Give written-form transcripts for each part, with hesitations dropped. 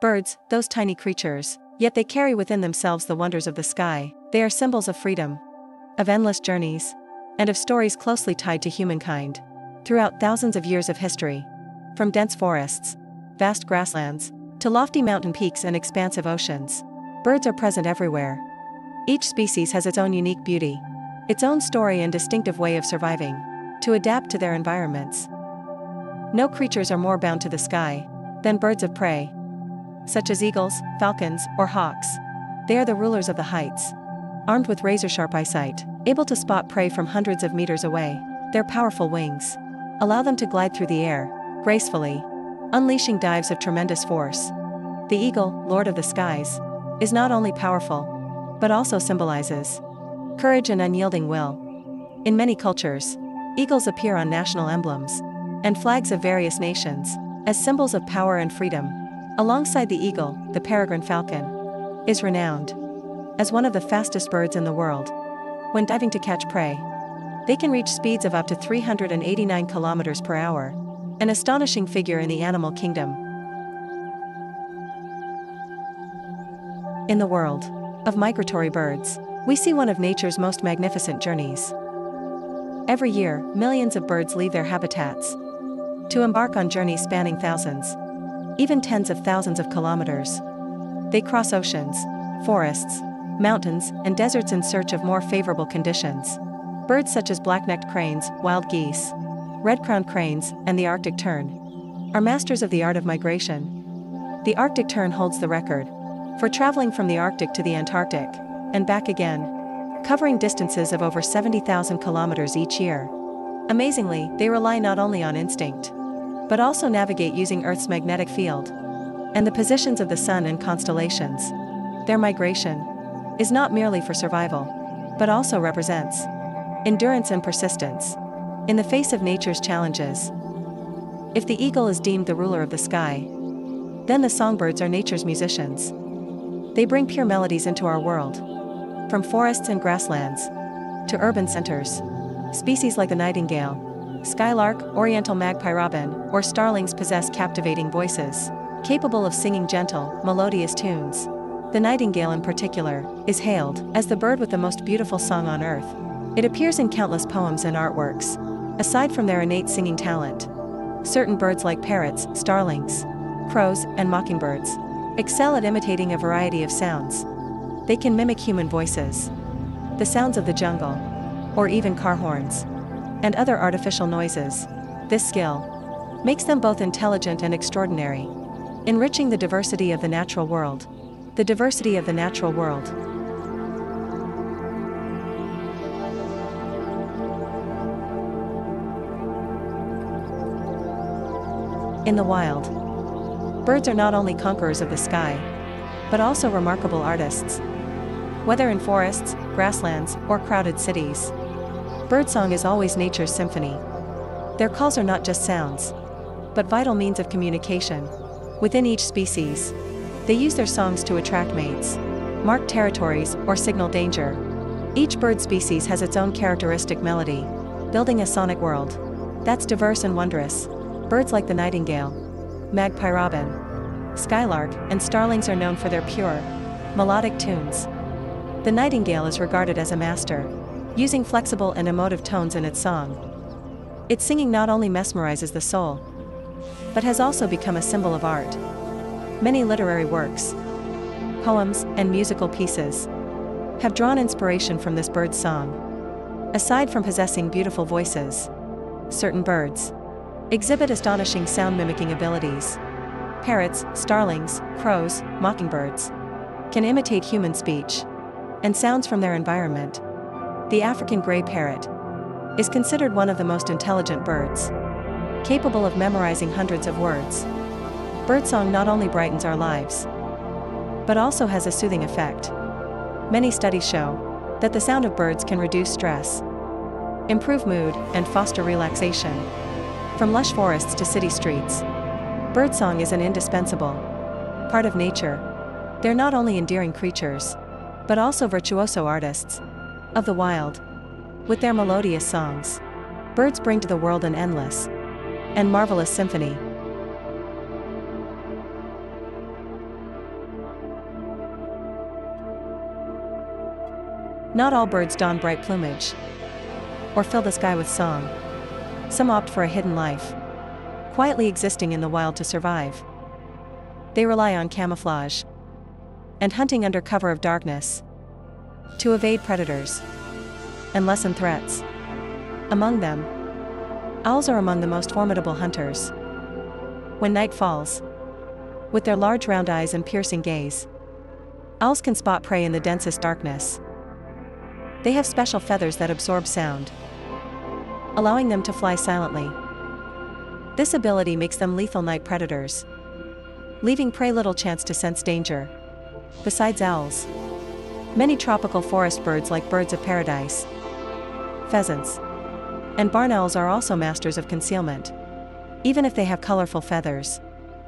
Birds, those tiny creatures, yet they carry within themselves the wonders of the sky. They are symbols of freedom, of endless journeys, and of stories closely tied to humankind. Throughout thousands of years of history, from dense forests, vast grasslands, to lofty mountain peaks and expansive oceans, birds are present everywhere. Each species has its own unique beauty, its own story and distinctive way of surviving, to adapt to their environments. No creatures are more bound to the sky than birds of prey, such as eagles, falcons, or hawks. They are the rulers of the heights, armed with razor-sharp eyesight, able to spot prey from hundreds of meters away. Their powerful wings allow them to glide through the air gracefully, unleashing dives of tremendous force. The eagle, lord of the skies, is not only powerful, but also symbolizes courage and unyielding will. In many cultures, eagles appear on national emblems and flags of various nations as symbols of power and freedom. Alongside the eagle, the peregrine falcon is renowned as one of the fastest birds in the world. When diving to catch prey, they can reach speeds of up to 389 kilometers per hour, an astonishing figure in the animal kingdom. In the world of migratory birds, we see one of nature's most magnificent journeys. Every year, millions of birds leave their habitats to embark on journeys spanning thousands, even tens of thousands of kilometers. They cross oceans, forests, mountains, and deserts in search of more favorable conditions. Birds such as black-necked cranes, wild geese, red-crowned cranes, and the Arctic tern are masters of the art of migration. The Arctic tern holds the record for traveling from the Arctic to the Antarctic and back again, covering distances of over 70,000 kilometers each year. Amazingly, they rely not only on instinct, but also navigate using Earth's magnetic field and the positions of the sun and constellations. Their migration is not merely for survival, but also represents endurance and persistence in the face of nature's challenges. If the eagle is deemed the ruler of the sky, then the songbirds are nature's musicians. They bring pure melodies into our world, from forests and grasslands to urban centers. Species like the nightingale, skylark, oriental magpie robin, or starlings possess captivating voices, capable of singing gentle, melodious tunes. The nightingale in particular is hailed as the bird with the most beautiful song on earth. It appears in countless poems and artworks. Aside from their innate singing talent, certain birds like parrots, starlings, crows, and mockingbirds excel at imitating a variety of sounds. They can mimic human voices, the sounds of the jungle, or even car horns and other artificial noises. This skill makes them both intelligent and extraordinary, enriching the diversity of the natural world. The diversity of the natural world. In the wild, birds are not only conquerors of the sky, but also remarkable artists. Whether in forests, grasslands, or crowded cities, birdsong is always nature's symphony. Their calls are not just sounds, but vital means of communication. Within each species, they use their songs to attract mates, mark territories, or signal danger. Each bird species has its own characteristic melody, building a sonic world that's diverse and wondrous. Birds like the nightingale, magpie robin, skylark, and starlings are known for their pure, melodic tunes. The nightingale is regarded as a master, using flexible and emotive tones in its song. Its singing not only mesmerizes the soul, but has also become a symbol of art. Many literary works, poems, and musical pieces have drawn inspiration from this bird's song. Aside from possessing beautiful voices, certain birds exhibit astonishing sound-mimicking abilities. Parrots, starlings, crows, mockingbirds can imitate human speech and sounds from their environment. The African gray parrot is considered one of the most intelligent birds, capable of memorizing hundreds of words. Birdsong not only brightens our lives, but also has a soothing effect. Many studies show that the sound of birds can reduce stress, improve mood, and foster relaxation. From lush forests to city streets, birdsong is an indispensable part of nature. They're not only endearing creatures, but also virtuoso artists of the wild. With their melodious songs, birds bring to the world an endless and marvelous symphony. Not all birds don bright plumage or fill the sky with song. Some opt for a hidden life, quietly existing in the wild to survive. They rely on camouflage and hunting under cover of darkness to evade predators and lessen threats. Among them, owls are among the most formidable hunters. When night falls, with their large round eyes and piercing gaze, owls can spot prey in the densest darkness. They have special feathers that absorb sound, allowing them to fly silently. This ability makes them lethal night predators, leaving prey little chance to sense danger. Besides owls, many tropical forest birds like birds of paradise, pheasants, and barn owls are also masters of concealment. Even if they have colorful feathers,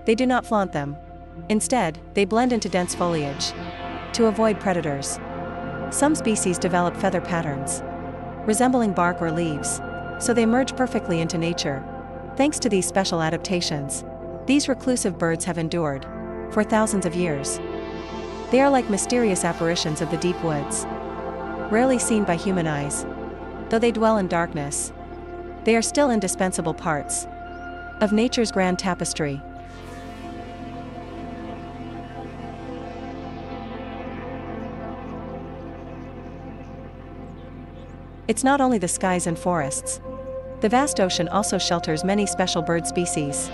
they do not flaunt them. Instead, they blend into dense foliage to avoid predators. Some species develop feather patterns resembling bark or leaves, so they merge perfectly into nature. Thanks to these special adaptations, these reclusive birds have endured for thousands of years. They are like mysterious apparitions of the deep woods, rarely seen by human eyes. Though they dwell in darkness, they are still indispensable parts of nature's grand tapestry. It's not only the skies and forests. The vast ocean also shelters many special bird species.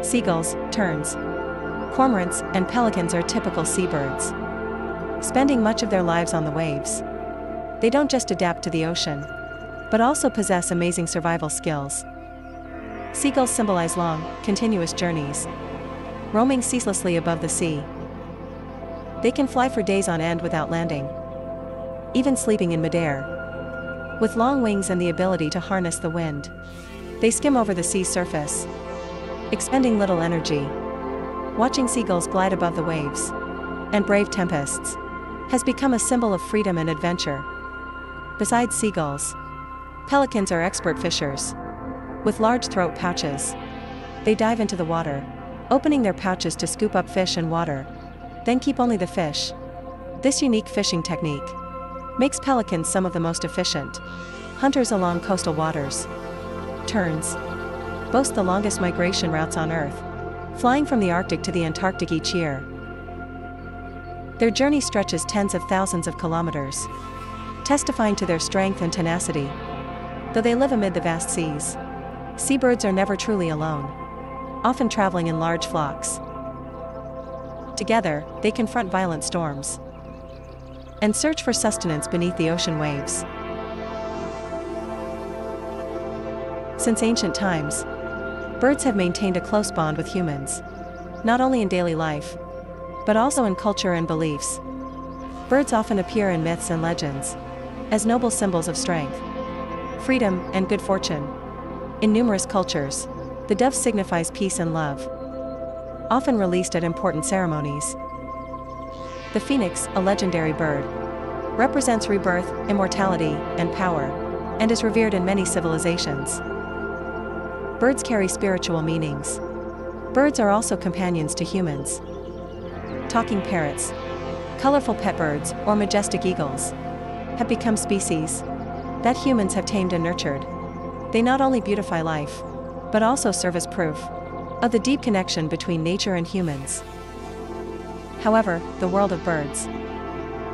Seagulls, terns, cormorants, and pelicans are typical seabirds, spending much of their lives on the waves. They don't just adapt to the ocean, but also possess amazing survival skills. Seagulls symbolize long, continuous journeys, roaming ceaselessly above the sea. They can fly for days on end without landing, even sleeping in midair. With long wings and the ability to harness the wind, they skim over the sea's surface, expending little energy. Watching seagulls glide above the waves and brave tempests has become a symbol of freedom and adventure. Besides seagulls, pelicans are expert fishers. With large throat pouches, they dive into the water, opening their pouches to scoop up fish and water, then keep only the fish. This unique fishing technique makes pelicans some of the most efficient hunters along coastal waters. Terns boast the longest migration routes on Earth, flying from the Arctic to the Antarctic each year. Their journey stretches tens of thousands of kilometers, testifying to their strength and tenacity. Though they live amid the vast seas, seabirds are never truly alone, often traveling in large flocks. Together, they confront violent storms and search for sustenance beneath the ocean waves. Since ancient times, birds have maintained a close bond with humans, not only in daily life, but also in culture and beliefs. Birds often appear in myths and legends as noble symbols of strength, freedom, and good fortune. In numerous cultures, the dove signifies peace and love, often released at important ceremonies. The phoenix, a legendary bird, represents rebirth, immortality, and power, and is revered in many civilizations. Birds carry spiritual meanings. Birds are also companions to humans. Talking parrots, colorful pet birds, or majestic eagles have become species that humans have tamed and nurtured. They not only beautify life, but also serve as proof of the deep connection between nature and humans. However, the world of birds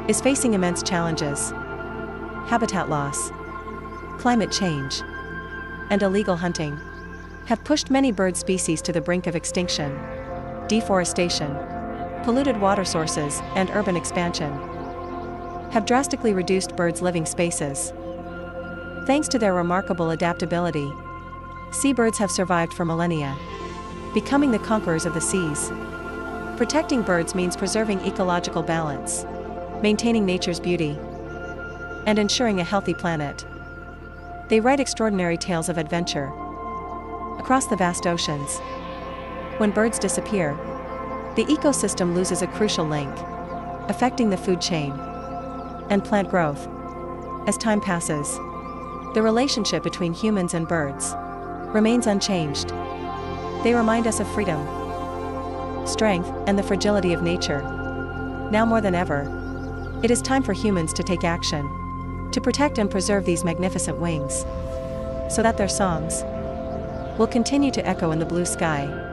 is facing immense challenges. Habitat loss, climate change, and illegal hunting have pushed many bird species to the brink of extinction. Deforestation, polluted water sources, and urban expansion have drastically reduced birds' living spaces. Thanks to their remarkable adaptability, seabirds have survived for millennia, becoming the conquerors of the seas. Protecting birds means preserving ecological balance, maintaining nature's beauty, and ensuring a healthy planet. They write extraordinary tales of adventure across the vast oceans. When birds disappear, the ecosystem loses a crucial link, affecting the food chain and plant growth. As time passes, the relationship between humans and birds remains unchanged. They remind us of freedom, strength, and the fragility of nature. Now more than ever, it is time for humans to take action. to protect and preserve these magnificent wings, so that their songs will continue to echo in the blue sky.